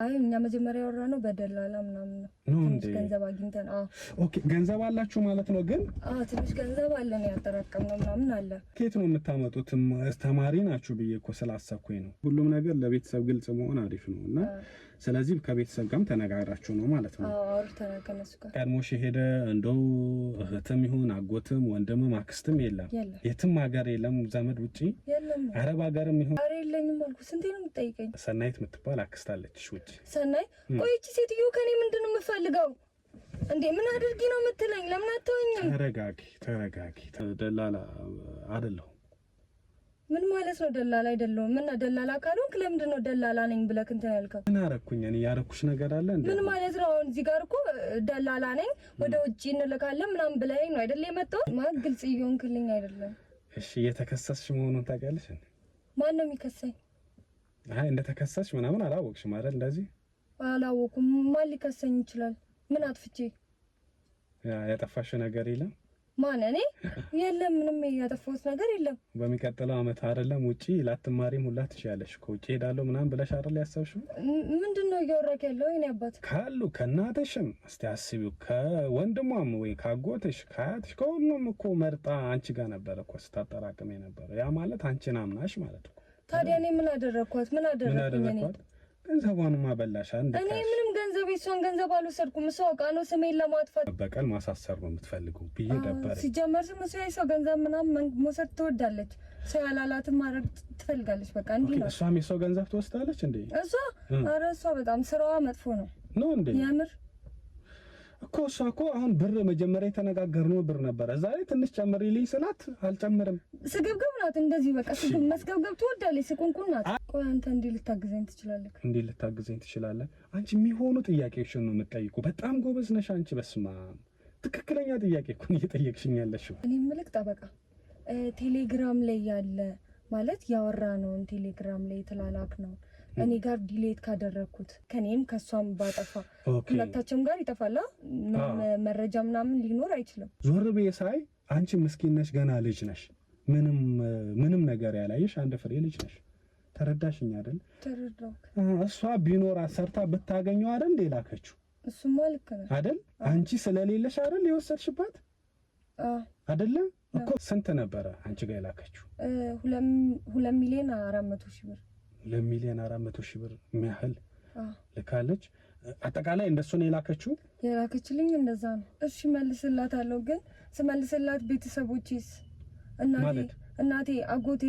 አይ እኛ መጀመሪያ ያወራነው በደላላ ምናምን ነው። ትንሽ ገንዘብ አግኝተን ኦኬ ገንዘብ አላችሁ ማለት ነው። ግን ትንሽ ገንዘብ አለን ያጠራቀምነው ምናምን አለ። ከየት ነው የምታመጡት? ተማሪ ናችሁ ብዬ እኮ ስላሰብኩኝ ነው። ሁሉም ነገር ለቤተሰብ ግልጽ መሆን አሪፍ ነው እና ስለዚህ ከቤተሰብ ጋርም ተነጋግራችሁ ነው ማለት ነው? አዎ ተነጋግረን እሱ ጋር ቀድሞሽ ሄደ እንደው እህትም ይሁን አጎትም ወንድምም አክስትም የለም? የትም ሀገር የለም ዘመድ ውጪ? የለም። አረብ ሀገርም ይሁን? ኧረ የለኝም አልኩ። ስንቴ ነው የምትጠይቀኝ? ሰናይት የምትባል አክስት አለችሽ ውጪ? ሰናይ? ቆይ እቺ ሴትዮ ከኔ ምንድን ነው የምትፈልገው እንዴ? ምን አድርጊ ነው የምትለኝ? ለምን አትተወኝም? ተረጋጊ። ደላላ አይደለሁ። ምን ማለት ነው ደላላ አይደለም? ምን ደላላ ካልሆንክ ለምንድን ነው ደላላ ነኝ ብለህ እንትን ያልከው? ምን አረኩኝ እኔ? ያረኩሽ ነገር አለ እንዴ? ምን ማለት ነው? አሁን እዚህ ጋር እኮ ደላላ ነኝ ወደ ውጪ እንልካለን ምናምን ብለኸኝ ነው አይደል የመጣው? ማለት ግልጽ እየሆንክልኝ አይደለም። እሺ እየተከሰስሽ መሆኑን ታውቂያለሽ እንዴ? ማን ነው የሚከሰኝ? አይ እንደተከሰስሽ ምናምን አላወቅሽም አይደል? እንደዚህ አላወኩም። ማን ሊከሰኝ ይችላል? ምን አጥፍቼ? ያጠፋሽ ነገር የለም? ማን እኔ? የለም ምንም ያጠፋሁት ነገር የለም። በሚቀጥለው አመት አይደለም ውጪ ላትማሪም ሁላ ትችያለሽ እኮ ውጪ ሄዳለሁ ምናምን ብለሽ አይደል ያሰብሽው? ምንድነው እያወራክ ያለው? እኔ አባት ካሉ ከእናትሽም እስቲ አስቢው፣ ከወንድሟም ወይ ካጎትሽ ከአያትሽ ከሁሉም እኮ መርጣ አንቺ ጋር ነበረ እኮ ስታጠራቅም የነበረው። ያ ማለት አንቺን አምናሽ ማለት እኮ። ታዲያ እኔ ምን አደረኳት? ምን አደረኩኝ እኔ? ገንዘቧንማ በላሽ። እኔ ምንም ገንዘብ የሷን ገንዘብ አልወሰድኩም። እሷ አውቃ ነው ስሜን ለማጥፋት በቀል ማሳሰር ነው የምትፈልገው ብዬ ደበረ። ሲጀመር እሷ የሰው ገንዘብ ምናምን መውሰድ ትወዳለች። ሰው ያላላትን ማድረግ ትፈልጋለች። በቃ እንዲህ ነው። እሷም የሰው ገንዘብ ትወስዳለች እንዴ? እሷ ኧረ እሷ በጣም ስራዋ መጥፎ ነው እንዴ? የምር እኮ እሷ እኮ አሁን ብር መጀመሪያ የተነጋገርነው ብር ነበረ። ዛሬ ትንሽ ጨምሪልኝ ስላት አልጨምርም። ስግብግብ ናት እንደዚህ በቃ መስገብገብ ትወዳለች። ስቁንቁን ናት። ቆይ አንተ እንዲህ ልታግዘኝ ትችላለህ? እንዲህ ልታግዘኝ ትችላለህ? አንቺ የሚሆኑ ጥያቄዎችን ነው የምትጠይቁ። በጣም ጎበዝ ነሽ አንቺ። በስማ ትክክለኛ ጥያቄ እኮ ነው እየጠየቅሽኝ ያለሽው። እኔ ምልክ ጠበቃ ቴሌግራም ላይ ያለ ማለት ያወራ ነው ቴሌግራም ላይ የተላላክ ነው እኔ ጋር ዲሌት ካደረኩት ከኔም ከሷም ባጠፋ ሁለታችንም ጋር ይጠፋላ። መረጃ ምናምን ሊኖር አይችልም። ዞር ብዬ ሳይ አንቺ ምስኪን ነሽ፣ ገና ልጅ ነሽ፣ ምንም ነገር ያላየሽ አንድ ፍሬ ልጅ ነሽ። ተረዳሽኝ አይደል? ተረዳው። እሷ ቢኖር ሰርታ ብታገኘው አይደል እንደ ላከችው? እሱማ ልክ ነህ አይደል? አንቺ ስለሌለሽ አይደል የወሰድሽባት? አይደለም እኮ ስንት ነበረ አንቺ ጋር የላከችው? 2 ሚሊዮን 400 ሺህ ብር 2 ሚሊዮን 400 ሺህ ብር የሚያህል ልካለች። አጠቃላይ እንደሱ ነው የላከችልኝ እንደዛ ነው። እሺ መልስላታለሁ። ግን ስመልስላት ቤተሰቦቼስ እናቴ አጎቴ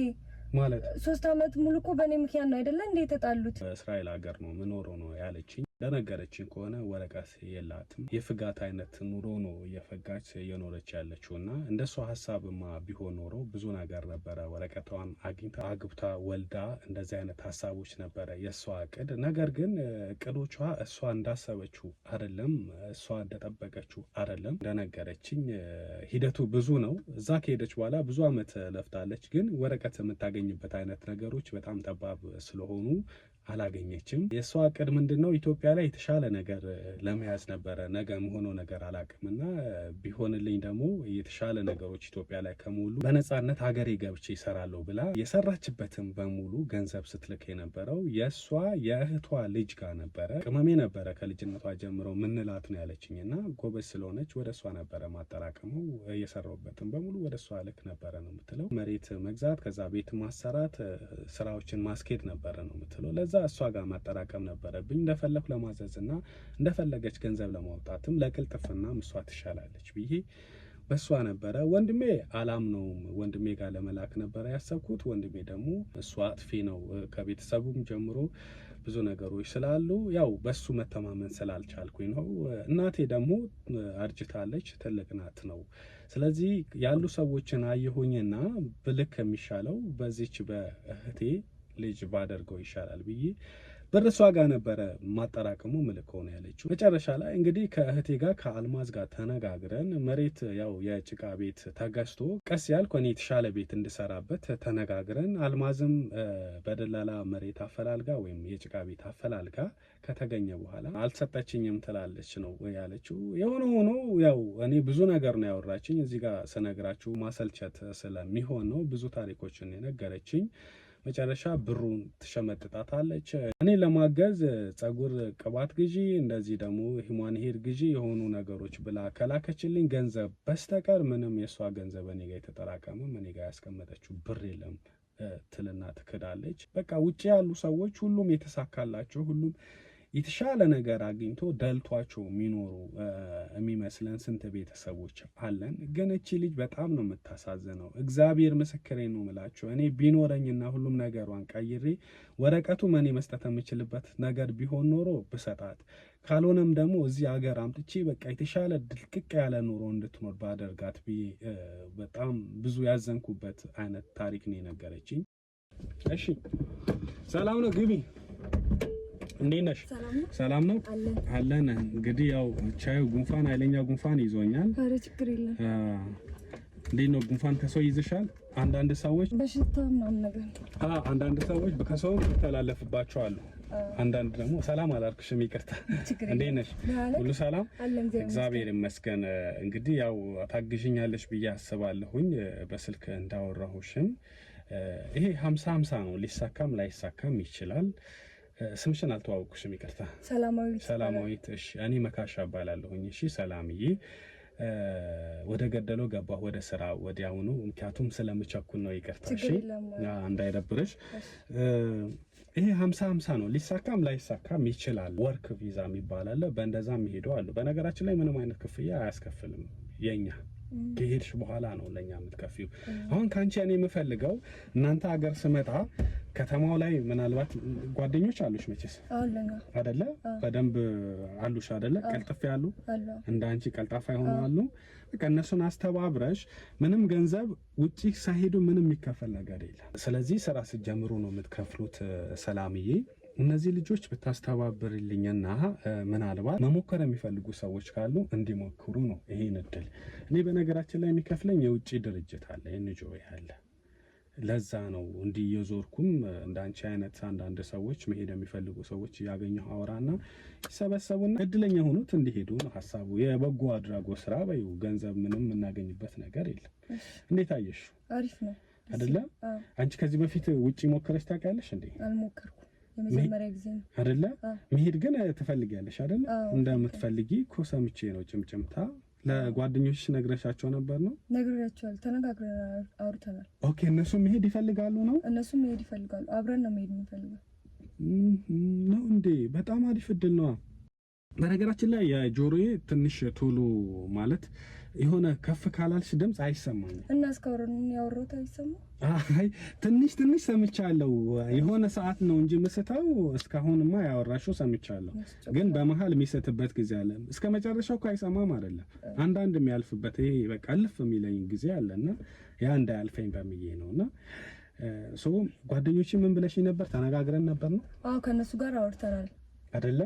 ማለት 3 አመት ሙሉ እኮ በእኔ ምክንያት ነው አይደለ እንዴ የተጣሉት? እስራኤል ሀገር ነው ምኖረው ነው ያለችኝ። ለነገረችኝ ከሆነ ወረቀት የላትም። የፍጋት አይነት ኑሮ ነው እየፈጋች እየኖረች ያለችውና እንደሷ ሀሳብማ ቢሆን ኖሮ ብዙ ነገር ነበረ። ወረቀቷን አግኝታ አግብታ ወልዳ እንደዚህ አይነት ሀሳቦች ነበረ የሷ እቅድ። ነገር ግን እቅዶቿ እሷ እንዳሰበችው አይደለም፣ እሷ እንደጠበቀችው አይደለም። እንደነገረችኝ ሂደቱ ብዙ ነው። እዛ ከሄደች በኋላ ብዙ አመት ለፍታለች። ግን ወረቀት የምታገኝበት አይነት ነገሮች በጣም ጠባብ ስለሆኑ አላገኘችም። የሷ እቅድ ምንድነው? ኢትዮጵያ ላይ የተሻለ ነገር ለመያዝ ነበረ። ነገ መሆነው ነገር አላቅምና ቢሆንልኝ ደግሞ የተሻለ ነገሮች ኢትዮጵያ ላይ ከሙሉ በነጻነት ሀገሬ ገብቼ ይሰራለሁ ብላ የሰራችበትም በሙሉ ገንዘብ ስትልክ የነበረው የሷ የእህቷ ልጅ ጋር ነበረ። ቅመሜ ነበረ ከልጅነቷ ጀምሮ ምንላት ነው ያለችኝና ጎበዝ ስለሆነች ወደ እሷ ነበረ ማጠራቀመው። የሰራውበትም በሙሉ ወደ እሷ ልክ ነበረ ነው የምትለው። መሬት መግዛት፣ ከዛ ቤት ማሰራት፣ ስራዎችን ማስኬድ ነበረ ነው የምትለው። ለዛ እሷ ጋር ማጠራቀም ነበረብኝ እንደፈለኩ ለማዘዝና እንደፈለገች ገንዘብ ለማውጣትም ለቅልጥፍናም እሷ ትሻላለች ብዬ በሷ ነበረ። ወንድሜ አላምነውም። ወንድሜ ጋር ለመላክ ነበረ ያሰብኩት። ወንድሜ ደግሞ እሷ አጥፊ ነው ከቤተሰቡም ጀምሮ ብዙ ነገሮች ስላሉ ያው በሱ መተማመን ስላልቻልኩኝ ነው። እናቴ ደግሞ አርጅታለች፣ ትልቅ ናት ነው። ስለዚህ ያሉ ሰዎችን አየሁኝና ብልክ የሚሻለው በዚች በእህቴ ልጅ ባደርገው ይሻላል ብዬ ብር እሷ ጋር ነበረ ማጠራቀሙ ምልክ ሆነ ያለችው። መጨረሻ ላይ እንግዲህ ከእህቴ ጋር ከአልማዝ ጋር ተነጋግረን መሬት ያው የጭቃ ቤት ተገዝቶ ቀስ ያልኩ እኔ የተሻለ ቤት እንድሰራበት ተነጋግረን አልማዝም በደላላ መሬት አፈላልጋ ወይም የጭቃ ቤት አፈላልጋ ከተገኘ በኋላ አልሰጠችኝም ትላለች ነው ያለችው። የሆነ ሆኖ ያው እኔ ብዙ ነገር ነው ያወራችኝ። እዚህ ጋር ስነግራችሁ ማሰልቸት ስለሚሆን ነው ብዙ ታሪኮችን የነገረችኝ። መጨረሻ ብሩን ትሸመጥጣታለች። እኔ ለማገዝ ጸጉር ቅባት ግዢ፣ እንደዚህ ደግሞ ሂማን ሄር ግዢ የሆኑ ነገሮች ብላ ከላከችልኝ ገንዘብ በስተቀር ምንም የእሷ ገንዘብ እኔ ጋር የተጠራቀመም እኔ ጋር ያስቀመጠችው ብር የለም ትልና ትክዳለች። በቃ ውጭ ያሉ ሰዎች ሁሉም የተሳካላቸው ሁሉም የተሻለ ነገር አግኝቶ ደልቷቸው የሚኖሩ የሚመስለን ስንት ቤተሰቦች አለን። ግን እቺ ልጅ በጣም ነው የምታሳዝነው። እግዚአብሔር ምስክሬ ነው የምላቸው። እኔ ቢኖረኝና ሁሉም ነገሯን ቀይሬ ወረቀቱ መኔ መስጠት የምችልበት ነገር ቢሆን ኖሮ ብሰጣት፣ ካልሆነም ደግሞ እዚህ ሀገር አምጥቼ በቃ የተሻለ ድልቅቅ ያለ ኑሮ እንድትኖር ባደርጋት ብዬ በጣም ብዙ ያዘንኩበት አይነት ታሪክ ነው የነገረችኝ። እሺ ሰላም ነው፣ ግቢ። እንዴት ነሽ? ሰላም ነው አለን። እንግዲህ ያው ቻዩ ጉንፋን፣ ኃይለኛ ጉንፋን ይዞኛል። ኧረ ችግር የለም። እንዴት ነው ጉንፋን ከሰው ይዝሻል? አንዳንድ ሰዎች በሽታ ምናምን ነገር አንዳንድ ሰዎች ከሰው ይተላለፍባቸዋል። አንዳንድ ደግሞ ሰላም አላልኩሽም፣ ይቅርታ። እንዴት ነሽ? ሁሉ ሰላም? እግዚአብሔር ይመስገን። እንግዲህ ያው ታግዥኛለሽ ብዬ አስባለሁኝ በስልክ እንዳወራሁሽም። ይሄ 50-50 ነው፣ ሊሳካም ላይሳካም ይችላል። ስምሽን አልተዋወቅኩሽም፣ ይቅርታ። ሰላማዊት። እሺ፣ እኔ መካሻ እባላለሁኝ። እሺ ሰላምዬ፣ ወደ ገደለው ገባሁ ወደ ስራ ወዲያውኑ፣ ምክንያቱም ስለምቸኩል ነው። ይቅርታ። እሺ፣ እንዳይደብርሽ። ይሄ 50-50 ነው፣ ሊሳካም ላይሳካም ይችላል። ወርክ ቪዛ የሚባል አለ፣ በእንደዛም ይሄዱ አሉ። በነገራችን ላይ ምንም አይነት ክፍያ አያስከፍልም። የኛ ከሄድሽ በኋላ ነው ለኛ የምትከፊው። አሁን ካንቺ እኔ የምፈልገው እናንተ ሀገር ስመጣ ከተማው ላይ ምናልባት ጓደኞች አሉሽ መቼስ አይደለ? በደንብ አሉሽ አይደለ? ቀልጥፍ ያሉ እንዳንቺ ቀልጣፋ ይሆኑ አሉ። በቃ እነሱን አስተባብረሽ ምንም ገንዘብ ውጪ ሳይሄዱ ምንም የሚከፈል ነገር የለም። ስለዚህ ስራ ስትጀምሩ ነው የምትከፍሉት። ሰላምዬ፣ እነዚህ ልጆች ብታስተባብርልኝና ምናልባት መሞከር የሚፈልጉ ሰዎች ካሉ እንዲሞክሩ ነው ይሄን እድል። እኔ በነገራችን ላይ የሚከፍለኝ የውጪ ድርጅት አለ፣ የንጆ ያለ። ለዛ ነው እንዲህ የዞርኩም እንዳንቺ አይነት አንዳንድ ሰዎች መሄድ የሚፈልጉ ሰዎች ያገኘው አወራና ይሰበሰቡና እድለኛ ሆኑት እንዲሄዱ ነው ሀሳቡ። የበጎ አድራጎት ስራ በዩ ገንዘብ ምንም የምናገኝበት ነገር የለም። እንዴት አየሽ? አሪፍ ነው አይደለ? አንቺ ከዚህ በፊት ውጪ ሞክረሽ ታውቂያለሽ እንዴ? አልሞከርኩም፣ የመጀመሪያ ጊዜ ነው አይደለ? መሄድ ግን ትፈልጊያለሽ አይደለ? እንደምትፈልጊ እኮ ሰምቼ ነው ጭምጭምታ። ለጓደኞችሽ ነግረሻቸው ነበር ነው? ነግሬያቸዋል፣ ተነጋግረን አውርተናል። ኦኬ። እነሱ መሄድ ይፈልጋሉ ነው? እነሱ መሄድ ይፈልጋሉ። አብረን ነው መሄድ የምንፈልገው ነው እንዴ? በጣም አሪፍ እድል ነው። በነገራችን ላይ የጆሮዬ ትንሽ ቶሎ ማለት የሆነ ከፍ ካላልሽ ድምጽ አይሰማኝም። እና እስካሁን ያወራሁት አይሰማም? አይ ትንሽ ሰምቻለሁ። የሆነ ሰዓት ነው እንጂ ምስተው እስካሁንማ ያወራሽው ሰምቻለሁ። ግን በመሃል የሚሰትበት ጊዜ አለ። እስከ መጨረሻው እኮ አይሰማም አይደለም። አንዳንድ የሚያልፍበት ይሄ በቃ እልፍ የሚለኝ ጊዜ አለና ያ እንዳያልፈኝ በሚዬ ነውና ጓደኞቼ ምን ብለሽኝ ነበር? ተነጋግረን ነበር ነው? አዎ ከነሱ ጋር አውርተናል አይደለ?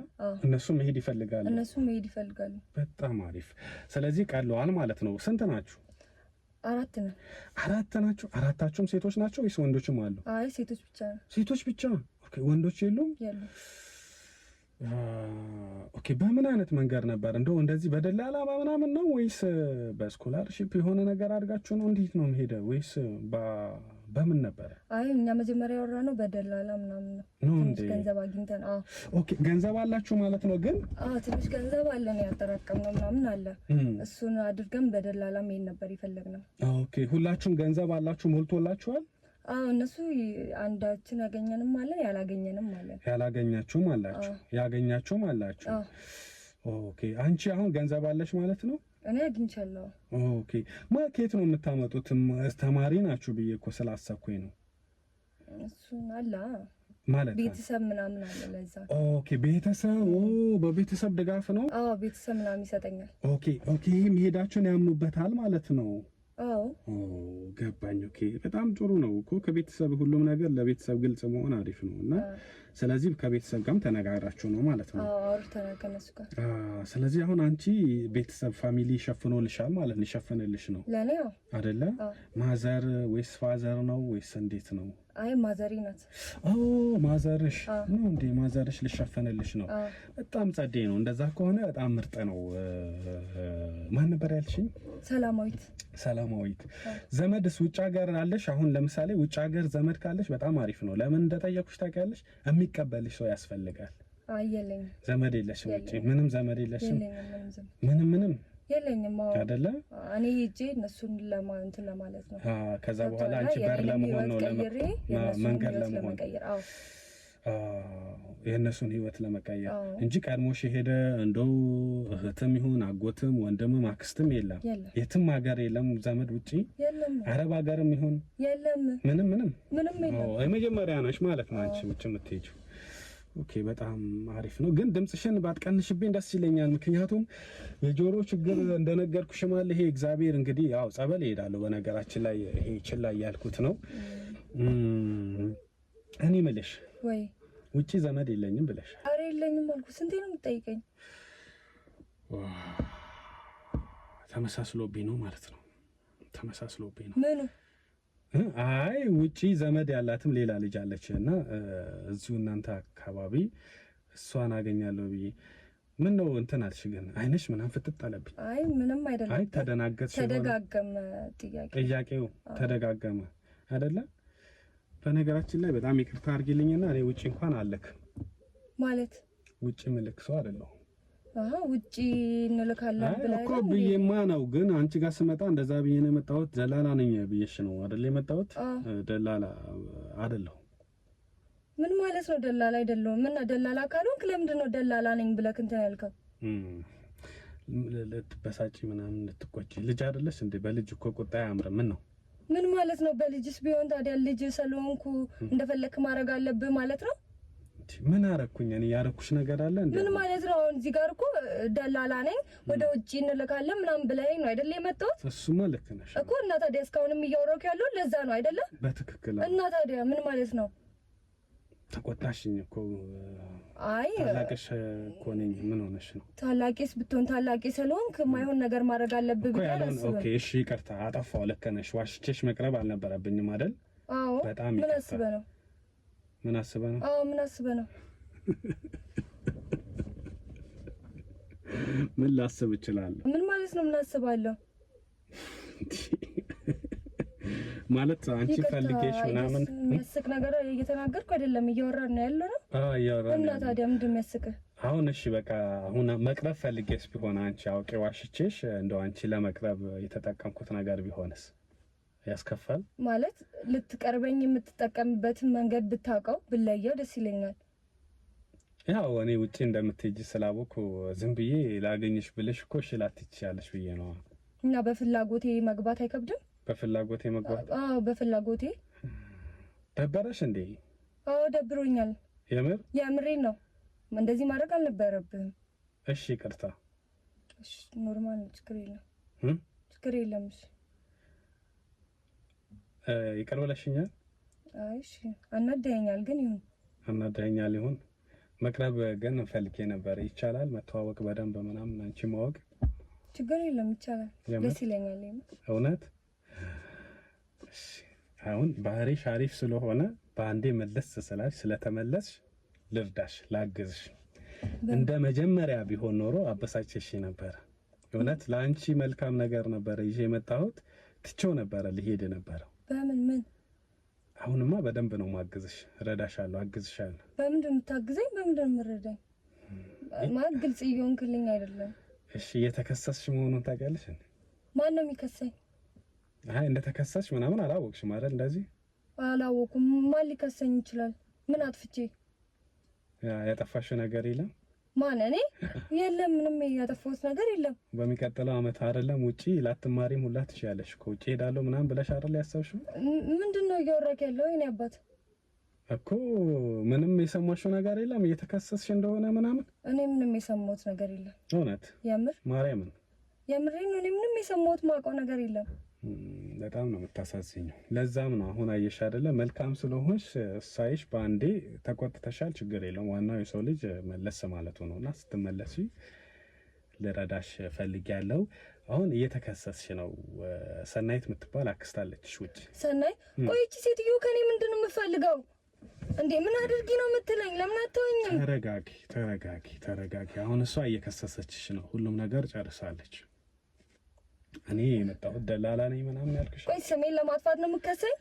እነሱ መሄድ ይፈልጋሉ። በጣም አሪፍ። ስለዚህ ቀለዋል ማለት ነው። ስንት ናችሁ? አራት ናችሁ። አራታችሁም ሴቶች ናቸው ወይስ ወንዶችም አሉ? አይ ሴቶች ብቻ። ሴቶች ብቻ። ኦኬ። ወንዶች የሉም? ኦኬ። በምን አይነት መንገድ ነበር? እንደው እንደዚህ በደላላ ምናምን ነው ወይስ በስኮላርሺፕ የሆነ ነገር አድርጋችሁ ነው? እንዴት ነው መሄደው ወይስ በምን ነበር? አይ እኛ መጀመሪያ ያወራነው በደላላ ምናምን ነው። ትንሽ ገንዘብ አግኝተን። ኦኬ። ገንዘብ አላችሁ ማለት ነው? ግን ትንሽ ገንዘብ አለን ያጠራቀምነው ምናምን አለ። እሱን አድርገን በደላላ መሄድ ነበር የፈለግነው። ኦኬ። ሁላችሁም ገንዘብ አላችሁ? ሞልቶላችኋል? እነሱ አንዳችን ያገኘንም አለን ያላገኘንም አለን። ያላገኛችሁም አላችሁ? ያገኛችሁም አላችሁ? ኦኬ። አንቺ አሁን ገንዘብ አለሽ ማለት ነው? እኔ አግኝቻለሁ። ኦኬ። ከየት ነው የምታመጡት? ተማሪ ናችሁ ብዬ እኮ ስላሰብኩኝ ነው። እሱን አለ ማለት ቤተሰብ ምናምን አለ ለዛ። ኦኬ። ቤተሰብ በቤተሰብ ድጋፍ ነው? ቤተሰብ ምናምን ይሰጠኛል። ኦኬ። መሄዳችሁን ያምኑበታል ማለት ነው? ገባኝ። ኦኬ። በጣም ጥሩ ነው እኮ ከቤተሰብ ሁሉም ነገር ለቤተሰብ ግልጽ መሆን አሪፍ ነው። እና ስለዚህ ከቤተሰብ ጋርም ተነጋግራችሁ ነው ማለት ነው? አዎ አውርተናል ከነሱ ጋር። ስለዚህ አሁን አንቺ ቤተሰብ ፋሚሊ ሸፍኖልሻል ማለት ነው? ሊሸፍንልሽ ነው ለኔ? አዎ አይደለ? ማዘር ወይስ ፋዘር ነው ወይስ እንዴት ነው? አይ ማዘሪ ናት። ማዘርሽ ነው እንዴ? ማዘርሽ ልሸፈንልሽ ነው። በጣም ጸዴ ነው። እንደዛ ከሆነ በጣም ምርጥ ነው። ማን ነበር ያልሽኝ? ሰላማዊት። ዘመድስ ውጭ ሀገር አለሽ? አሁን ለምሳሌ ውጭ ሀገር ዘመድ ካለሽ በጣም አሪፍ ነው። ለምን እንደጠየኩሽ ታውቂያለሽ? የሚቀበልሽ ሰው ያስፈልጋል። የለኝም። ዘመድ የለሽም? ውጭ ምንም ዘመድ የለሽም? ምንም የለኝም አይደለ? እኔ ሄጄ እነሱን ለማለት ነው። ከዛ በኋላ አንቺ በር ለመሆን ነው መንገድ ለመሆን የእነሱን ህይወት ለመቀየር እንጂ ቀድሞሽ የሄደ እንደው እህትም ይሁን አጎትም ወንድምም አክስትም የለም። የትም ሀገር የለም ዘመድ ውጪ አረብ ሀገርም ይሁን ምንም የለም። የመጀመሪያ ነሽ ማለት ነው አንቺ ውጭ የምትሄጂው። ኦኬ በጣም አሪፍ ነው። ግን ድምጽሽን ባትቀንሽብኝ ደስ ይለኛል። ምክንያቱም የጆሮ ችግር እንደነገርኩሽ ማለት ይሄ እግዚአብሔር እንግዲህ ያው ጸበል ይሄዳለሁ። በነገራችን ላይ ይሄ ችላ ያልኩት ነው። እኔ ምልሽ ወይ ውጪ ዘመድ የለኝም ብለሽ? አረ የለኝም አልኩ። ስንቴ ነው የምትጠይቀኝ? ተመሳስሎብኝ ነው ማለት ነው። ተመሳስሎብኝ ነው። ምኑ? አይ ውጪ ዘመድ ያላትም ሌላ ልጅ አለች እና እዚሁ እናንተ አካባቢ እሷን አገኛለሁ ብዬ ምን ነው እንትን አልሽ? ግን አይነሽ ምናምን ፍጥጥ አለብኝ። አይ ምንም አይደለም። አይ ተደናገጥሽ። ተደጋገመ ጥያቄው ተደጋገመ አይደለ? በነገራችን ላይ በጣም ይቅርታ አድርጊልኝና እኔ ውጪ እንኳን አለክ ማለት ውጪ ምልክ ሰው አይደለሁ። ውጪ እንልካለን ብላ እኮ ብዬማ ነው። ግን አንቺ ጋር ስመጣ እንደዛ ብዬ ነው የመጣሁት። ደላላ ነኝ ብዬሽ ነው አይደል የመጣሁት? ደላላ አይደለሁ። ምን ማለት ነው ደላላ አይደለሁም? ምን ደላላ ካልሆንክ ለምንድን ነው ደላላ ነኝ ብለህ እንትን ያልከው? ልትበሳጪ ምናምን ልትቆጪ ልጅ አይደለሽ እንዴ? በልጅ እኮ ቁጣ አያምርም። ምን ነው? ምን ማለት ነው? በልጅስ ቢሆን ታዲያ ልጅ ስለሆንኩ እንደፈለክ ማድረግ አለብህ ማለት ነው? ምን አረኩኝ? እኔ ያረኩሽ ነገር አለ እንዴ? ምን ማለት ነው? አሁን እዚህ ጋር እኮ ደላላ ነኝ ወደ ውጪ እንልካለን ምናምን ብለኸኝ ነው አይደል የመጣሁት? እሱማ ልክ ነሽ እኮ። እና ታዲያ እስካሁንም እያወራሁ ያለው ለዛ ነው አይደለ? በትክክል። እና ታዲያ ምን ማለት ነው? ተቆጣሽኝ እኮ። አይ ታላቅሽ እኮ ነኝ። ምን ሆነሽ ነው? ታላቂስ ብትሆን ታላቂ ስለሆንክ ማይሆን ነገር ማድረግ አለብህ ብዬ አላስብም። ኦኬ እሺ ይቅርታ አጠፋው። ልክ ነሽ። ዋሽቼሽ መቅረብ አልነበረብኝም አይደል? አዎ። በጣም ምን አስበህ ነው? ምን አስበህ ነው? አዎ ምን አስበህ ነው? ምን ላስብ እችላለሁ? ምን ማለት ነው? ምን አስባለሁ ማለት አንቺ ፈልጌሽ ምናምን የሚያስቅ ነገር እየተናገርኩ አይደለም፣ እያወራን ነው ያለው ነው። እያወራን እና ታዲያ ምንድን ነው የሚያስቅህ? አሁን እሺ በቃ አሁን መቅረብ ፈልጌሽ ቢሆን አንቺ አውቄ ዋሽቼሽ እንደው አንቺ ለመቅረብ የተጠቀምኩት ነገር ቢሆንስ ያስከፋል? ማለት ልትቀርበኝ የምትጠቀምበትን መንገድ ብታውቀው ብለየው ደስ ይለኛል። ያው እኔ ውጪ እንደምትሄጂ ስላወኩ ዝም ብዬ ላገኝሽ ብልሽ እኮ እሺ ላትችያለሽ ብዬ ነው። እና በፍላጎቴ መግባት አይከብድም? በፍላጎቴ መግባት? አዎ በፍላጎቴ። ደበረሽ እንዴ? አዎ ደብሮኛል። የምሬን ነው። እንደዚህ ማድረግ አልነበረብህም። እሺ ይቅርታ። እሺ ኖርማል ነው። ችግር የለም። እሺ ይቅር ብለሽኛል? አይ እሺ አናደኸኛል፣ ግን ይሁን። አናደኸኛል ይሁን። መቅረብ ግን ፈልጌ ነበር። ይቻላል መተዋወቅ በደንብ ምናምን አንቺ ማወቅ? ችግር የለም ይቻላል። ደስ ይለኛል። እውነት? አሁን ባህሪሽ አሪፍ ስለሆነ በአንዴ መለስ ስላልሽ ስለተመለስሽ ልርዳሽ፣ ላግዝሽ። እንደ መጀመሪያ ቢሆን ኖሮ አበሳጭሽ ነበር። እውነት ለአንቺ መልካም ነገር ነበር ይዤ የመጣሁት። ትቼው ነበር ልሄድ ነበር። በምን አሁንማ በደንብ ነው ማግዝሽ። ረዳሻለሁ፣ አግዝሻለሁ። በምንድን ነው የምታግዘኝ? በምንድን ነው የምረዳኝ? ማለት ግልጽ እየሆንክልኝ አይደለም። እሺ እየተከሰስሽ መሆኑን ታውቂያለሽ እንዴ? ማን ነው የሚከሰኝ? አይ እንደተከሰስሽ ምናምን አላወቅሽም አይደል? እንደዚህ አላወኩም። ማን ሊከሰኝ ይችላል? ምን አጥፍቼ? ያጠፋሽው ነገር የለም? ማን? እኔ? የለም፣ ምንም ያጠፋሁት ነገር የለም። በሚቀጥለው አመት አይደለም ውጪ ላትማሪም ሁላ ትችያለሽ እኮ። ውጪ ሄዳለሁ ምናምን ብለሽ አይደል ያሰብሽው? ምንድነው እያወራክ ያለው? እኔ አባት እኮ ምንም የሰማሽው ነገር የለም እየተከሰስሽ እንደሆነ ምናምን? እኔ ምንም የሰማሁት ነገር የለም። እውነት? የምር? ማርያምን? የምሬን ነው። እኔ ምንም የሰማሁት ማውቀው ነገር የለም። በጣም ነው የምታሳዝኘው። ለዛም ነው አሁን አየሽ አይደለ መልካም ስለሆንሽ ሳይሽ በአንዴ ተቆጥተሻል። ችግር የለውም ዋናው የሰው ልጅ መለስ ማለቱ ነውና ስትመለሺ ልረዳሽ ፈልጊያለሁ። አሁን እየተከሰስሽ ነው። ሰናይት የምትባል አክስት አለችሽ ውጭ። ሰናይ ቆይ እቺ ሴትዮ ከኔ ምንድነው የምትፈልገው እንዴ? ምን አድርጊ ነው የምትለኝ? ለምን አትተወኝም? ተረጋጊ። አሁን እሷ እየከሰሰችሽ ነው። ሁሉም ነገር ጨርሳለች። እኔ የመጣሁት ደላላ ነኝ ምናምን ያልኩሽ። ቆይ ስሜን ለማጥፋት ነው የምትከሰኝ?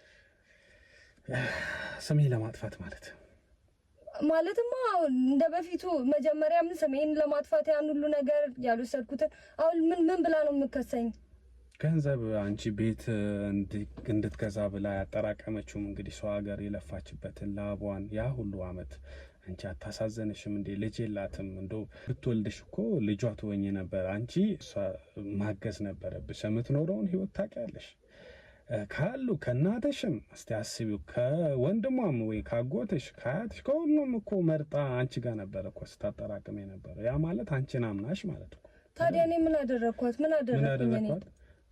ስሜን ለማጥፋት ማለትማ እንደ በፊቱ መጀመሪያም ስሜን ለማጥፋት ያን ሁሉ ነገር ያልወሰድኩትን አሁን ምን ብላ ነው የምትከሰኝ? ገንዘብ አንቺ ቤት እንድትገዛ ብላ ያጠራቀመችውም እንግዲህ ሰው ሀገር የለፋችበትን ላቧን ያ ሁሉ አመት አንቺ አታሳዘንሽም እንዴ? ልጅ የላትም እንዶ ብትወልድሽ እኮ ልጇ ትወኝ ነበር። አንቺ እሷ ማገዝ ነበረብሽ። የምትኖረውን ህይወት ታውቂያለሽ። ካሉ ከእናትሽም እስቲ አስቢው፣ ከወንድሟም ወይ ካጎትሽ ከአያትሽ ከሁሉም እኮ መርጣ አንቺ ጋር ነበረ እኮ ስታጠራቅም የነበረው። ያ ማለት አንቺን አምናሽ ማለት እኮ። ታዲያ እኔ ምን አደረኳት? ምን አደረኩኝ?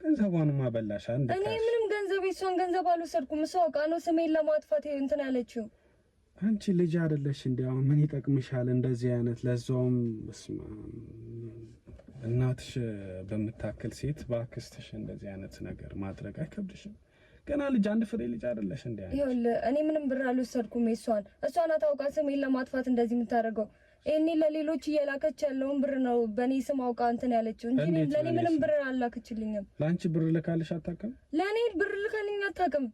ገንዘቧንማ በላሽ። እኔ ምንም ገንዘብ የሷን ገንዘብ አልወሰድኩም። እሷ አውቃ ነው ስሜን ለማጥፋት እንትን ያለችው። አንቺ ልጅ አይደለሽ እንዴ? አሁን ምን ይጠቅምሻል እንደዚህ አይነት ለዛውም እናትሽ በምታክል ሴት በአክስትሽ እንደዚህ አይነት ነገር ማድረግ አይከብድሽም? ገና ልጅ አንድ ፍሬ ልጅ አይደለሽ እንዴ? ይኸውልህ እኔ ምንም ብር አልወሰድኩም። እሷን አታውቃ ስሜን ለማጥፋት እንደዚህ የምታደርገው። እኔ ለሌሎች እየላከች ያለውን ብር ነው በእኔ ስም አውቃ እንትን ያለችው እንጂ ለእኔ ምንም ብር አላከችልኝም። ለአንቺ ብር ልካልሽ አታውቅም? ለእኔ ብር ልካልኝ አታውቅም።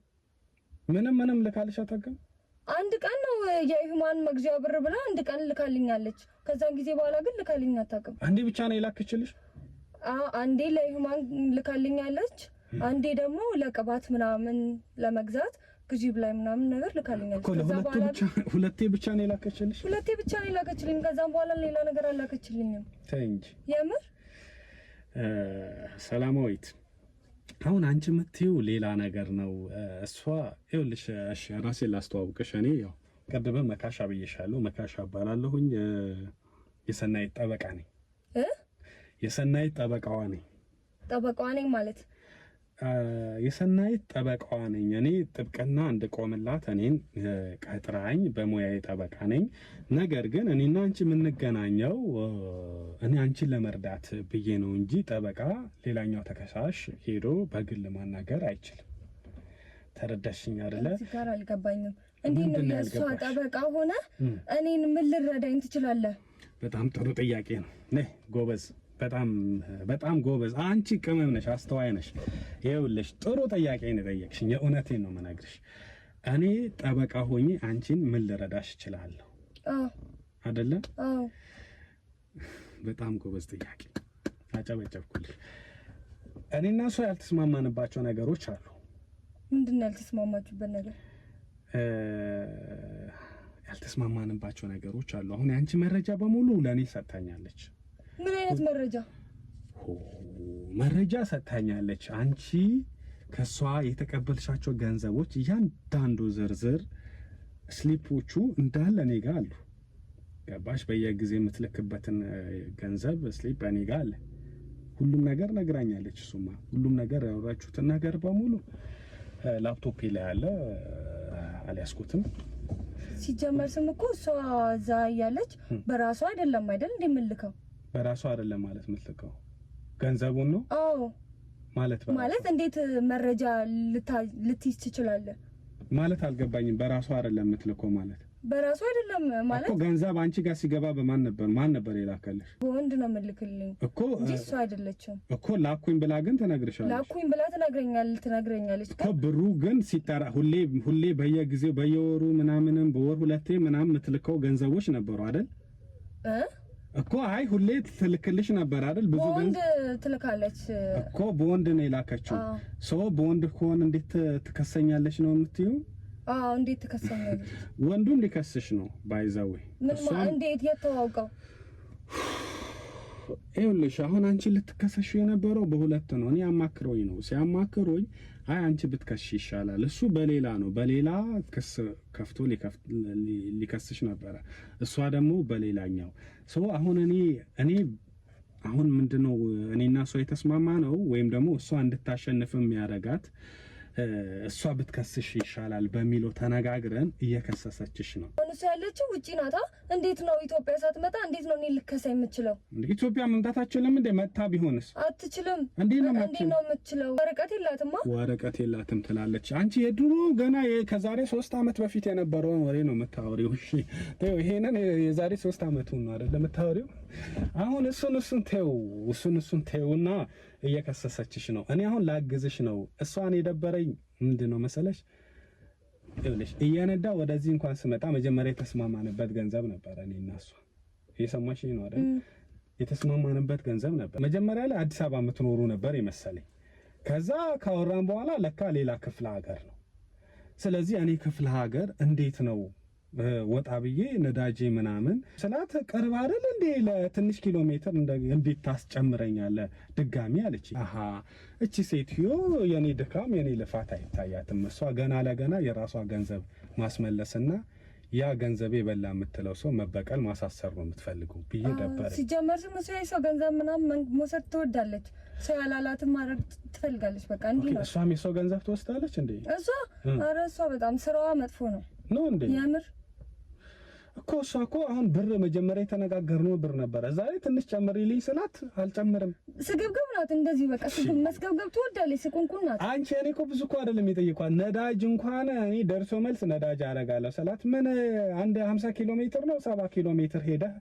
ምንም ልካልሽ አታውቅም? አንድ ቀን ነው የሂማን መግዣ ብር ብላ አንድ ቀን ልካልኛለች። ከዛን ጊዜ በኋላ ግን ልካልኝ አታውቅም። አንዴ ብቻ ነው የላከችልሽ? አንዴ ለሂማን ልካልኛለች፣ አንዴ ደግሞ ለቅባት ምናምን ለመግዛት ግዢ ብላይ ምናምን ነገር ልካልኛለች። ከዛ በኋላ ሁለቴ ብቻ ነው የላከችልሽ? ሁለቴ ብቻ ነው የላከችልኝ። ከዛም በኋላ ሌላ ነገር አላከችልኝም። ተይ እንጂ የምር ሰላማዊት፣ አሁን አንቺ የምትይው ሌላ ነገር ነው። እሷ ይኸውልሽ፣ እሺ ራሴን ላስተዋውቅሽ። እኔ ያው ቀድመን መካሻ ብዬሻለሁ። መካሻ እባላለሁኝ። የሰናይት ጠበቃ ነኝ። የሰናይት ጠበቃዋ ነኝ። ጠበቃዋ ነኝ ማለት የሰናይት ጠበቃዋ ነኝ። እኔ ጥብቅና እንድቆምላት እኔን ቀጥራኝ በሙያዬ ጠበቃ ነኝ። ነገር ግን እኔና አንቺ የምንገናኘው እኔ አንቺን ለመርዳት ብዬ ነው እንጂ ጠበቃ ሌላኛው ተከሳሽ ሄዶ በግል ማናገር አይችልም። ተረዳሽኝ አይደለ? እዚህ ጋር አልገባኝም። እንዴት ነው የእሷ ጠበቃ ሆነ እኔን ምን ልረዳኝ ትችላለህ? በጣም ጥሩ ጥያቄ ነው። ነይ ጎበዝ፣ በጣም ጎበዝ። አንቺ ቅመም ነሽ፣ አስተዋይ ነሽ። ይኸውልሽ ጥሩ ጥያቄ ነው የጠየቅሽኝ። የእውነቴን ነው የምነግርሽ። እኔ ጠበቃ ሆኜ አንቺን ምን ልረዳሽ እችላለሁ? አይደለ? በጣም ጎበዝ ጥያቄ፣ አጨበጨብኩልሽ። እኔና እሷ ያልተስማማንባቸው ነገሮች አሉ። ምንድን ነው ያልተስማማችሁበት ነገር? ያልተስማማንባቸው ነገሮች አሉ። አሁን የአንቺ መረጃ በሙሉ ለእኔ ሰጥታኛለች። ምን አይነት መረጃ? መረጃ ሰጥታኛለች። አንቺ ከሷ የተቀበልሻቸው ገንዘቦች እያንዳንዱ ዝርዝር ስሊፖቹ እንዳለ እኔ ጋር አሉ። ገባሽ? በየጊዜ የምትልክበትን ገንዘብ ስሊፕ እኔ ጋር አለ። ሁሉም ነገር ነግራኛለች። እሱማ ሁሉም ነገር ያወራችሁትን ነገር በሙሉ ላፕቶፕ ላይ አለ። አልያዝኩትም። ሲጀመር ስም እኮ እሷ እዛ እያለች በራሷ አይደለም አይደል እንደምልከው? በራሷ አይደለም ማለት የምትልከው ገንዘቡን ነው። አዎ ማለት እንዴት መረጃ ልትይዝ ትችላለህ? ማለት አልገባኝም። በራሷ አይደለም የምትልከው ማለት በራሷ አይደለም ማለት እኮ ገንዘብ አንቺ ጋር ሲገባ ማን ነበር የላከልሽ? በወንድ ነው የምልክልኝ እኮ እንጂ እሷ አይደለችም እኮ። ላኩኝ ብላ ግን ትነግርሻለች። ላኩኝ ብላ ትነግረኛለች እኮ። ብሩ ግን ሲጠራ ሁሌ በየጊዜው በየወሩ ምናምንም በወር ሁለቴ ምናምን የምትልከው ገንዘቦች ነበሩ አይደል? እኮ አይ ሁሌ ትልክልሽ ነበር አይደል? ብዙ በወንድ ትልካለች እኮ። በወንድ ነው የላከችው። በወንድ ከሆነ እንዴት ትከሰኛለች ነው የምትይው? እንዴት ትከሰኛለች? ወንዱም ሊከስሽ ነው ባይዛው። እንዴት የተዋውቀው? ይኸውልሽ አሁን አንቺ ልትከሰሽ የነበረው በሁለት ነው። እኔ አማክሮኝ ነው። ሲያማክሮኝ አይ አንቺ ብትከሽ ይሻላል፣ እሱ በሌላ ክስ ከፍቶ ሊከስሽ ነበረ፣ እሷ ደግሞ በሌላኛው። አሁን እኔ አሁን ምንድነው እኔና እሷ የተስማማ ነው ወይም ደግሞ እሷ እንድታሸንፍም ያረጋት እሷ ብትከስሽ ይሻላል በሚለው ተነጋግረን እየከሰሰችሽ ነው። እሷ ያለችው ውጪ ናታ። እንዴት ነው ኢትዮጵያ ሳትመጣ እንዴት ነው እኔ ልከሳ የምችለው? ኢትዮጵያ መምጣት አትችልም እንዴ? መታ ቢሆንስ? አትችልም። እንዴት ነው የምትችለው? ወረቀት የላትማ። ወረቀት የላትም ትላለች። አንቺ የድሮ ገና ከዛሬ 3 ዓመት በፊት የነበረውን ወሬ ነው የምታወሪው። እሺ ተይው፣ ይሄንን የዛሬ 3 ዓመቱን ነው አይደል የምታወሪው? አሁን እሱን ተይውና እየከሰሰችሽ ነው። እኔ አሁን ላግዝሽ ነው። እሷን የደበረኝ ምንድነው መሰለሽ? ይኸውልሽ እየነዳ ወደዚህ እንኳን ስመጣ መጀመሪያ የተስማማንበት ገንዘብ ነበር። እኔና እሷ እየሰማሽኝ ነው አይደል? የተስማማንበት ገንዘብ ነበር። መጀመሪያ ላይ አዲስ አበባ የምትኖሩ ነበር የመሰለኝ። ከዛ ካወራን በኋላ ለካ ሌላ ክፍለ ሀገር ነው። ስለዚህ እኔ ክፍለ ሀገር እንዴት ነው ወጣ ብዬ ነዳጄ ምናምን ስላት ቅርብ አይደል እንዴ ለትንሽ ኪሎ ሜትር እንዴት ታስጨምረኛለህ ድጋሚ አለች። አሃ እቺ ሴትዮ የኔ ድካም የኔ ልፋት አይታያትም። እሷ ገና ለገና የራሷ ገንዘብ ማስመለስና ያ ገንዘብ የበላ የምትለው ሰው መበቀል ማሳሰር ነው የምትፈልገው ብዬ ደበረ። ሲጀመር ሰው ገንዘብ ምናምን መውሰድ ትወዳለች። ሰው ያላላትን ማድረግ ትፈልጋለች። በቃ እንዲህ ነው። እሷም የሰው ገንዘብ ትወስዳለች እንዴ? ኧረ እሷ በጣም ስራዋ መጥፎ ነው እንዴ? የምር እኮ እሷ እኮ አሁን ብር መጀመሪያ የተነጋገርነው ብር ነበረ። ዛሬ ትንሽ ጨምሪልኝ ስላት አልጨምርም። ስግብግብ ናት እንደዚህ በቃ መስገብገብ ትወዳለች። ስቁንቁን ናት። አንቺ እኔ እኮ ብዙ እኮ አይደለም የጠየኳት ነዳጅ እንኳን እኔ ደርሶ መልስ ነዳጅ አደርጋለሁ ስላት ምን አንድ 50 ኪሎ ሜትር ነው 70 ኪሎ ሜትር ሄደህ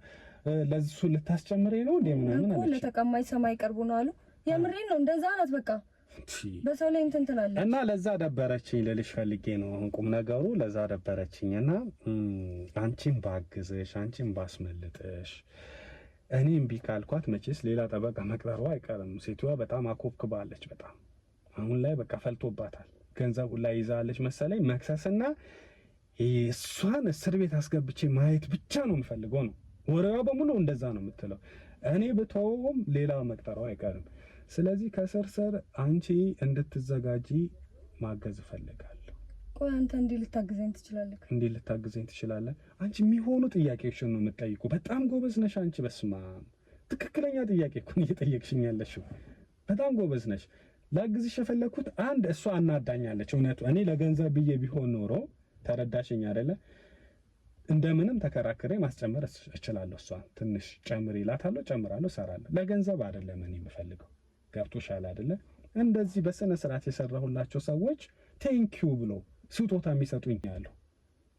ለሱ ልታስጨምሬ ነው እንዴ? ምናምን አለች። ለተቀማጭ ሰማይ ቀርቡ ነው አሉ። የምሬን ነው። እንደዛ ናት በቃ በሰው ላይ እንትን ትላለች። እና ለዛ ደበረችኝ ልልሽ ፈልጌ ነው አሁን ቁም ነገሩ። ለዛ ደበረችኝና አንቺን ባግዝሽ አንቺን ባስመልጥሽ እኔ እምቢ ካልኳት መቼስ ሌላ ጠበቃ መቅጠሯ አይቀርም። ሴትዋ በጣም አኮብክባለች። በጣም አሁን ላይ በቃ ፈልቶባታል። ገንዘቡን ላይ ይዛለች መሰለኝ። መክሰስና እሷን እስር ቤት አስገብቼ ማየት ብቻ ነው የምፈልገው ነው ወሬዋ በሙሉ እንደዛ ነው የምትለው። እኔ ብተውም ሌላ መቅጠሯ አይቀርም። ስለዚህ ከስር አንቺ እንድትዘጋጂ ማገዝ እፈልጋለሁ። ቆይ አንተ እንዴ ልታግዘኝ ትችላለህ? አንቺ የሚሆኑ ጥያቄዎችን ነው የምትጠይቁ። በጣም ጎበዝ ነሽ አንቺ። በስማ ትክክለኛ ጥያቄ እኮ ነው እየጠየቅሽኝ ያለሽው። በጣም ጎበዝ ነሽ። ላግዝሽ የፈለኩት አንድ እሷ አናዳኛለች። እውነቱ እኔ ለገንዘብ ብዬ ቢሆን ኖሮ ተረዳሽኝ አይደለ? እንደምንም ተከራክሬ ማስጨመር እችላለሁ። እሷ ትንሽ ጨምሪ እላታለሁ፣ ጨምራለሁ፣ እሰራለሁ። ለገንዘብ አይደለም እኔ የምፈልገው። ገብቶሻል አይደለ? እንደዚህ በስነ ስርዓት የሰራሁላቸው ሰዎች ቴንኪዩ ብሎ ስጦታ የሚሰጡኝ ያለው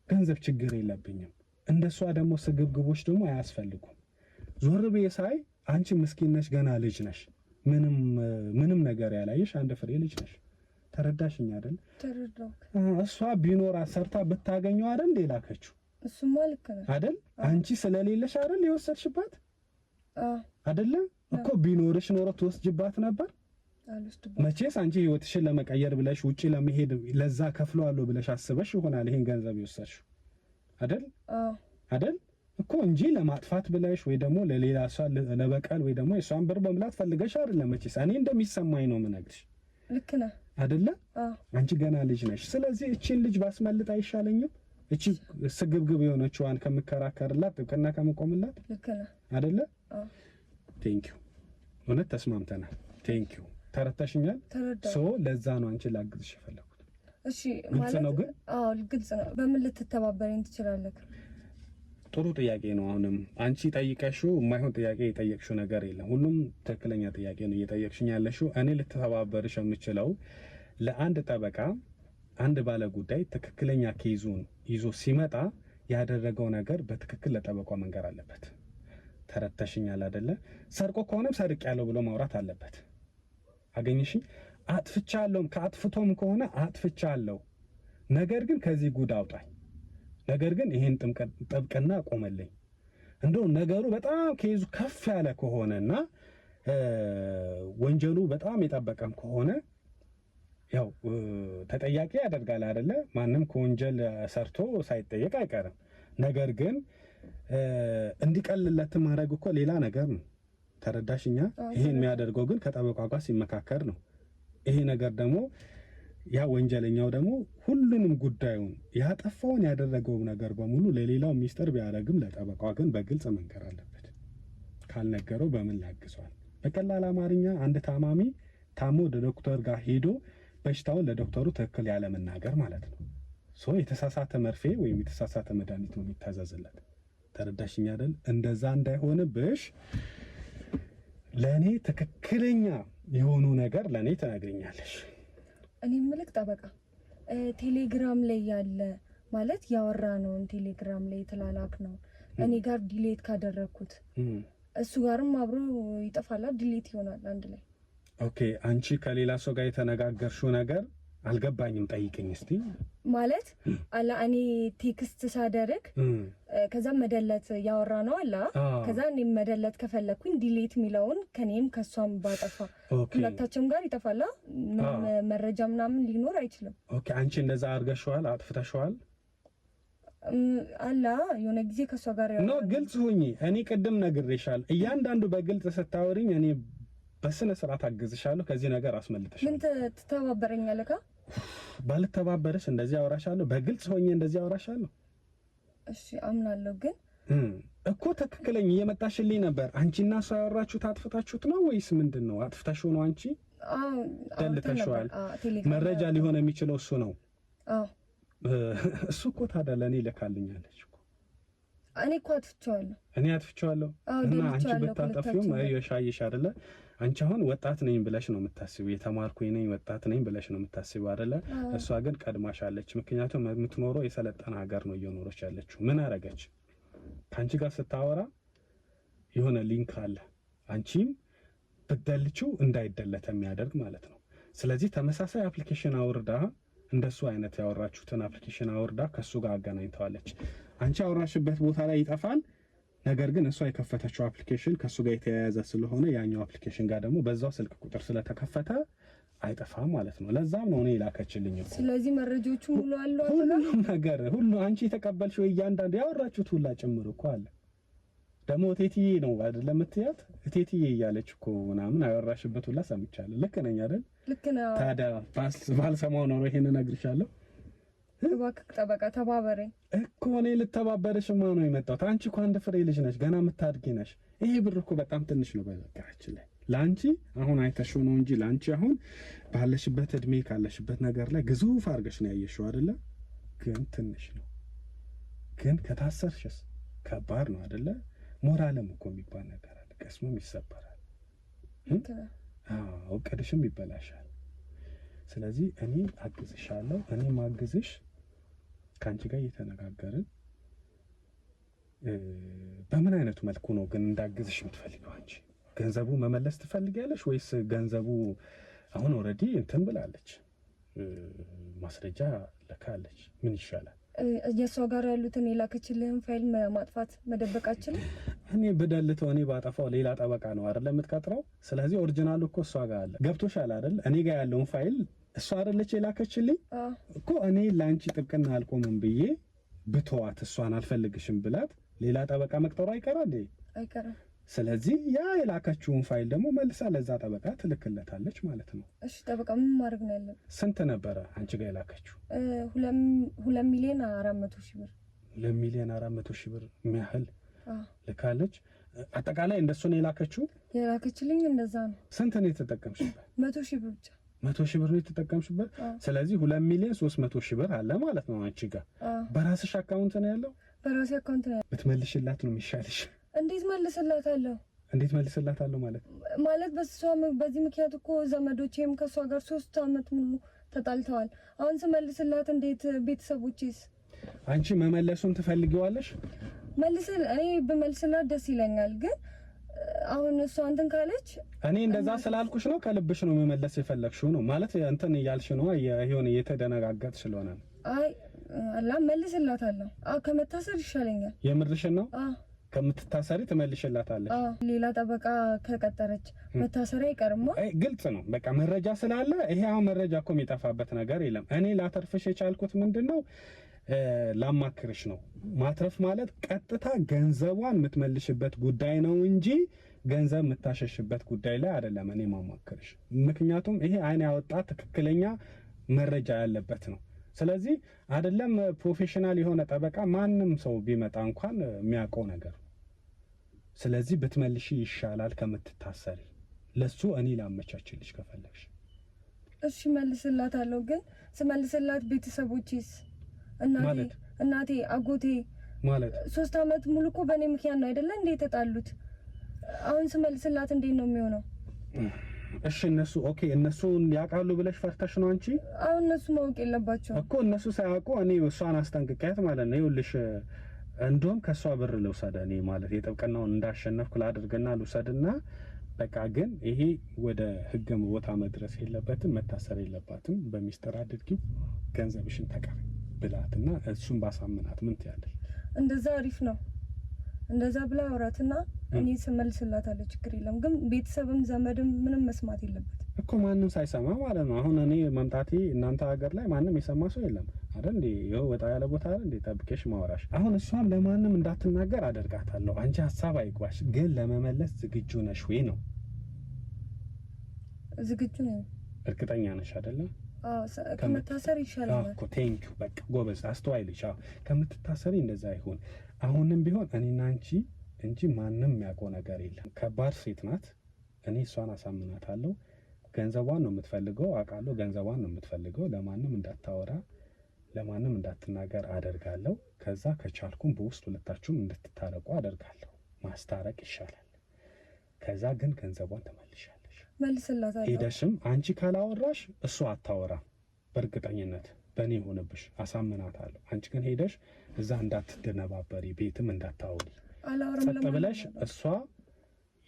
ገንዘብ ችግር የለብኝም። እንደሷ ደግሞ ስግብግቦች ደግሞ አያስፈልጉም። ዞር ብዬ ሳይ አንቺ ምስኪን ነሽ፣ ገና ልጅ ነሽ፣ ምንም ነገር ያላየሽ አንድ ፍሬ ልጅ ነሽ። ተረዳሽኝ አይደል? ተረዳሁ። እሷ ቢኖራ ሰርታ ብታገኘው አይደል ላከችው። እሱማ ልክ ነህ አይደል? አንቺ ስለሌለሽ አይደል የወሰድሽባት አይደለ እኮ። ቢኖርሽ ኖሮ ትወስጅባት ነበር። መቼስ አንቺ ህይወትሽን ለመቀየር ብለሽ ውጪ ለመሄድ ለዛ ከፍለዋለሁ ብለሽ አስበሽ ይሆናል ይሄን ገንዘብ የወሰድሽው አይደል እኮ እንጂ ለማጥፋት ብለሽ ወይ ደግሞ ለሌላ ሰው ለበቀል ወይ ደግሞ የሷን ብር በመብላት ፈልገሽ አይደለም። መቼስ እኔ እንደሚሰማኝ ነው የምነግርሽ። ልክ ነህ አይደለ? አንቺ ገና ልጅ ነሽ። ስለዚህ እቺን ልጅ ባስመልጥ አይሻለኝም? እቺ ስግብግብ የሆነችዋን ከምከራከርላት ጥብቅና ከምቆምላት። ልክ ነህ አይደለ? ቴንኪዩ። እውነት ተስማምተናል። ቴንኪዩ። ተረተሽኛል። ሶ ለዛ ነው አንቺ ላግዝሽ የፈለኩት። እሺ ማለት ነው ግን? አዎ ግልጽ ነው። በምን ልትተባበረኝ ትችላለህ? ጥሩ ጥያቄ ነው። አሁንም አንቺ ጠይቀሽው የማይሆን ጥያቄ የጠየቅሽው ነገር የለም። ሁሉም ትክክለኛ ጥያቄ ነው እየጠየቅሽኝ ያለሽው። እኔ ልተባበርሽ የምችለው ለአንድ ጠበቃ አንድ ባለ ጉዳይ ትክክለኛ ኬዙን ይዞ ሲመጣ ያደረገው ነገር በትክክል ለጠበቃው መንገር አለበት። ተረተሽኛል አይደለ? ሰርቆ ከሆነም ሰርቅ ያለው ብሎ ማውራት አለበት። አገኘሽኝ? አጥፍቻለሁ፣ ከአጥፍቶም ከሆነ አጥፍቻለሁ፣ ነገር ግን ከዚህ ጉድ አውጣኝ፣ ነገር ግን ይሄን ጥብቅና ቆመልኝ። እንደው ነገሩ በጣም ኬዙ ከፍ ያለ ከሆነና ወንጀሉ በጣም የጠበቀም ከሆነ ያው ተጠያቂ ያደርጋል አይደለ? ማንም ከወንጀል ሰርቶ ሳይጠየቅ አይቀርም። ነገር ግን እንዲቀልለት ማድረግ እኮ ሌላ ነገር ነው። ተረዳሽኛ? ይሄን የሚያደርገው ግን ከጠበቃ ጋር ሲመካከር ነው። ይሄ ነገር ደግሞ ያ ወንጀለኛው ደግሞ ሁሉንም ጉዳዩን ያጠፋውን ያደረገው ነገር በሙሉ ለሌላው ሚስጥር ቢያደርግም ለጠበቃ ግን በግልጽ መንገር አለበት። ካልነገረው በምን ላግዟል? በቀላል አማርኛ አንድ ታማሚ ታሞ ወደ ዶክተር ጋር ሄዶ በሽታውን ለዶክተሩ ትክክል ያለ መናገር ማለት ነው። የተሳሳተ መርፌ ወይም የተሳሳተ መድኃኒት ነው የሚታዘዝለት። ተረዳሽኝ አይደል? እንደዛ እንዳይሆንብሽ ለኔ ትክክለኛ የሆኑ ነገር ለኔ ትነግሪኛለሽ። እኔ ምልክ ጠበቃ ቴሌግራም ላይ ያለ ማለት ያወራነውን ቴሌግራም ላይ የተላላክ ነው እኔ ጋር ዲሌት ካደረኩት እሱ ጋርም አብሮ ይጠፋል፣ ዲሌት ይሆናል አንድ ላይ። ኦኬ አንቺ ከሌላ ሰው ጋር የተነጋገርሽው ነገር አልገባኝም፣ ጠይቅኝ እስቲ። ማለት አላ እኔ ቴክስት ሳደርግ ከዛ መደለት ያወራ ነው አላ ከዛ እኔ መደለት ከፈለኩኝ ዲሌት ሚለውን ከኔም ከሷም ባጠፋ ሁለታችንም ጋር ይጠፋላ፣ መረጃ ምናምን ሊኖር አይችልም። ኦኬ አንቺ እንደዛ አድርገሽዋል፣ አጥፍተሽዋል አላ የሆነ ጊዜ ከሷ ጋር ያው ነው። ግልጽ ሁኚ። እኔ ቅድም ነግሬሻል፣ እያንዳንዱ በግልጽ ስታወሪኝ እኔ በስነ ስርዓት አግዝሻለሁ፣ ከዚህ ነገር አስመልጥሻለሁ። ምን ትተባበረኛለህ? ባልተባበረሽ እንደዚህ አወራሻለሁ፣ በግልጽ ሆኜ እንደዚህ አወራሻለሁ። እሺ አምናለሁ፣ ግን እኮ ትክክለኛ እየመጣሽልኝ ነበር። አንቺና እሷ ያወራችሁት አጥፍታችሁት ነው ወይስ ምንድነው? አጥፍታችሁ ነው አንቺ? ደልተሽዋል። መረጃ ሊሆን የሚችለው እሱ ነው። እሱ እኮ ታዲያ ለእኔ ልካልኛለች እኮ። እኔ እኮ አጥፍቼዋለሁ። እኔ አጥፍቼዋለሁ እና አንቺ ብታጠፊውም አይሻይሽ አይደለ? አንቺ አሁን ወጣት ነኝ ብለሽ ነው የምታስቢው፣ የተማርኩኝ ነኝ ወጣት ነኝ ብለሽ ነው የምታስቢው አይደለ? እሷ ግን ቀድማሻለች። ምክንያቱም የምትኖረው የሰለጠነ ሀገር ነው እየኖረች ያለችው። ምን አረገች? ከአንቺ ጋር ስታወራ የሆነ ሊንክ አለ፣ አንቺም ብትደልቺው እንዳይደለት የሚያደርግ ማለት ነው። ስለዚህ ተመሳሳይ አፕሊኬሽን አውርዳ እንደሱ አይነት ያወራችሁትን አፕሊኬሽን አውርዳ ከሱ ጋር አገናኝተዋለች። አንቺ ያወራሽበት ቦታ ላይ ይጠፋል። ነገር ግን እሷ የከፈተችው አፕሊኬሽን ከሱ ጋር የተያያዘ ስለሆነ ያኛው አፕሊኬሽን ጋር ደግሞ በዛው ስልክ ቁጥር ስለተከፈተ አይጠፋም ማለት ነው። ለዛም ነው እኔ ላከችልኝ እኮ። ስለዚህ መረጃዎቹ ሙሉ አሉ ሁሉም ነገር ሁሉ አንቺ የተቀበልሽው እያንዳንዱ ያወራችሁት ሁላ ጭምር እኮ አለ። ደግሞ እቴትዬ ነው አይደለም እትያት እቴትዬ እያለች እኮ ምናምን ያወራሽበት ሁላ ሰምቻለሁ። ልክ ነኝ አይደል? ልክ ነው። ታዲያ ባልሰማው ነው ይሄን እነግርሻለሁ። እባክህ ጠበቃ ተባበረኝ እኮ። እኔ ልተባበረሽማ ነው የመጣሁት። አንቺ እኮ አንድ ፍሬ ልጅ ነሽ፣ ገና የምታድጊ ነሽ። ይሄ ብር እኮ በጣም ትንሽ ነው በነገራችን ላይ ለአንቺ። አሁን አይተሽው ነው እንጂ ለአንቺ አሁን ባለሽበት እድሜ ካለሽበት ነገር ላይ ግዙፍ አድርገሽ ነው ያየሽው አይደለ? ግን ትንሽ ነው። ግን ከታሰርሽስ ከባድ ነው አይደለ? ሞራልም እኮ የሚባል ነገር አለ፣ ቀስሙም ይሰበራል፣ እቅድሽም ይበላሻል። ስለዚህ እኔ አግዝሻለሁ። እኔ ማግዝሽ ከአንቺ ጋር እየተነጋገርን በምን አይነቱ መልኩ ነው ግን እንዳግዝሽ የምትፈልጊው አንቺ? ገንዘቡ መመለስ ትፈልጊያለሽ ወይስ ገንዘቡ አሁን ኦልሬዲ እንትን ብላለች፣ ማስረጃ ልካለች። ምን ይሻላል? የሷ ጋር ያሉትን የላከችልህን ፋይል ማጥፋት መደበቃችን። እኔ በደልተው እኔ ባጠፋው ሌላ ጠበቃ ነው አይደል የምትቀጥረው? ስለዚህ ኦሪጂናሉ እኮ እሷ ጋር አለ። ገብቶሻል አይደል? እኔ ጋር ያለውን ፋይል እሷ አይደለች የላከችልኝ እኮ። እኔ ላንቺ ጥብቅና አልቆምም ብዬ ብተዋት እሷን አልፈልግሽም ብላት ሌላ ጠበቃ መቅጠሩ አይቀራል አይቀርም። ስለዚህ ያ የላከችውን ፋይል ደግሞ መልሳ ለዛ ጠበቃ ትልክለታለች ማለት ነው። እሺ ጠበቃ ምን ማድረግ ነው ያለብን? ስንት ነበረ አንቺ ጋር የላከችው? 2 ሚሊዮን 400 ሺህ ብር። 2 ሚሊዮን 400 ሺህ ብር የሚያህል ልካለች። አጠቃላይ እንደሱ ነው የላከችው? የላከችልኝ እንደዛ ነው። ስንት ነው የተጠቀምሽበት? 100 ሺህ ብር ብቻ። 100 ሺህ ብር ነው የተጠቀምሽበት። ስለዚህ 2 ሚሊዮን 300 ሺህ ብር አለ ማለት ነው አንቺ ጋር። በራስሽ አካውንት ነው ያለው? በራሴ አካውንት ነው። ብትመልሽላት ነው የሚሻልሽ። እንዴት መልስላታለሁ? እንዴት መልስላታለሁ ማለት በሷ በዚህ ምክንያት እኮ ዘመዶቼም ከሷ ጋር 3 አመት ሙሉ ተጣልተዋል። አሁን ስመልስላት እንዴት? ቤተሰቦቼስ? አንቺ መመለሱን ትፈልጊዋለሽ? እኔ በመልስላት ደስ ይለኛል፣ ግን አሁን እሷ እንትን ካለች እኔ እንደዛ ስላልኩሽ ነው ከልብሽ ነው መመለስ የፈለግሽው ነው ማለት እንትን እያልሽ ነው የሆነ የተደነጋገጥሽ ስለሆነ ነው። አይ አላ መልስላታለሁ። ከመታሰር ይሻለኛል። የምርሽን ነው? ከምትታሰሪ ትመልሽላታለሽ። ሌላ ጠበቃ ከቀጠረች መታሰሪ አይቀርም። ግልጽ ነው በቃ መረጃ ስላለ። ይሄ አሁን መረጃ እኮ የሚጠፋበት ነገር የለም። እኔ ላተርፍሽ የቻልኩት ምንድነው ላማክርሽ ነው። ማትረፍ ማለት ቀጥታ ገንዘቧን የምትመልሽበት ጉዳይ ነው እንጂ ገንዘብ የምታሸሽበት ጉዳይ ላይ አይደለም እኔ ማማክርሽ። ምክንያቱም ይሄ አይን ያወጣ ትክክለኛ መረጃ ያለበት ነው። ስለዚህ አይደለም ፕሮፌሽናል የሆነ ጠበቃ ማንም ሰው ቢመጣ እንኳን የሚያውቀው ነገር። ስለዚህ ብትመልሺ ይሻላል ከምትታሰሪ። ለሱ እኔ ላመቻችልሽ ከፈለግሽ። እሺ መልስላታለሁ። ግን ስመልስላት ቤተሰቦቼስ እናቴ አጎቴ ማለት 3 አመት ሙሉ እኮ በእኔ ምክንያት ነው አይደለ እንዴ የተጣሉት? አሁን ስመልስላት እንዴት ነው የሚሆነው? እሺ እነሱ ኦኬ እነሱ ያውቃሉ ብለሽ ፈርተሽ ነው አንቺ? አሁን እነሱ ማወቅ የለባቸውም እኮ። እነሱ ሳያውቁ እኔ እሷን አስጠንቅቂያት ማለት ነው። ይኸውልሽ እንደውም ከሷ ብር ልውሰድ እኔ ማለት የጥብቅናውን እንዳሸነፍኩ ላድርግና ልውሰድና በቃ ግን ይሄ ወደ ህግ ቦታ መድረስ የለበትም፣ መታሰር የለባትም። በሚስጥር አድርጊው ገንዘብሽን ተቀበይ ብላትና እሱን ባሳምናት ምን ትያለሽ? እንደዛ አሪፍ ነው። እንደዛ ብላ አውራትና እኔ ስመልስላታለሁ። ችግር የለም። ግን ቤተሰብም ዘመድም ምንም መስማት የለበት እኮ ማንም ሳይሰማ ማለት ነው። አሁን እኔ መምጣቴ እናንተ ሀገር ላይ ማንም የሰማ ሰው የለም አይደል እንዴ? ይኸው ወጣ ያለ ቦታ አይደል እንዴ ጠብቄሽ ማውራሽ። አሁን እሷም ለማንም እንዳትናገር አደርጋታለሁ። አንቺ ሀሳብ አይግባሽ። ግን ለመመለስ ዝግጁ ነሽ ወይ ነው? ዝግጁ ነኝ። እርግጠኛ ነሽ አይደለ? ከመታሰር ይሻላል እኮ። ቴንኪው በቃ ጎበዝ፣ አስተዋይ ልጅ። ከምትታሰሪ እንደዛ ይሁን። አሁንም ቢሆን እኔና አንቺ እንጂ ማንም የሚያውቀው ነገር የለም። ከባድ ሴት ናት። እኔ እሷን አሳምናታለሁ። ገንዘቧን ነው የምትፈልገው አውቃለሁ። ገንዘቧን ነው የምትፈልገው። ለማንም እንዳታወራ፣ ለማንም እንዳትናገር አደርጋለሁ። ከዛ ከቻልኩም በውስጥ ሁለታችሁም እንድትታረቁ አደርጋለሁ። ማስታረቅ ይሻላል። ከዛ ግን ገንዘቧን ትመልሻለሽ። መልስላታለሁ። ሄደሽም አንቺ ካላወራሽ እሷ አታወራም። በእርግጠኝነት በእኔ ሆነብሽ አሳምናታለሁ። አንቺ ግን ሄደሽ እዛ እንዳትደነባበሪ፣ ቤትም እንዳታወሪ። ጸጥ ብለሽ እሷ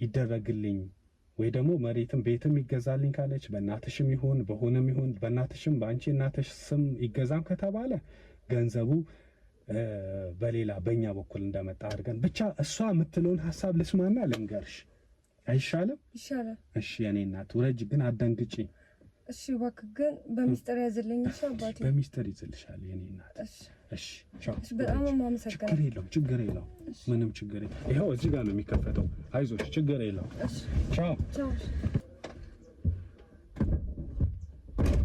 ይደረግልኝ ወይ ደግሞ መሬትም ቤትም ይገዛልኝ ካለች በእናትሽም ይሁን በሆነም ይሁን በእናትሽም በአንቺ እናትሽ ስም ይገዛም ከተባለ ገንዘቡ በሌላ በእኛ በኩል እንደመጣ አድርገን ብቻ እሷ የምትለውን ሀሳብ ልስማና ልንገርሽ። አይሻልም? ይሻላል። እሺ የኔ እናት ውረጅ፣ ግን አትደንግጪ። እሺ እባክህ ግን በሚስጥር ያዝልኝ። እሺ አባቴ በሚስጥር ይዝልሻል የኔ እናት። እሺ ቻው። በጣም ማመሰግናለሁ። ችግር የለውም ምንም ችግር የለውም። ይኸው እዚህ ጋር ነው የሚከፈተው። አይዞሽ ችግር የለውም። ቻው ቻው።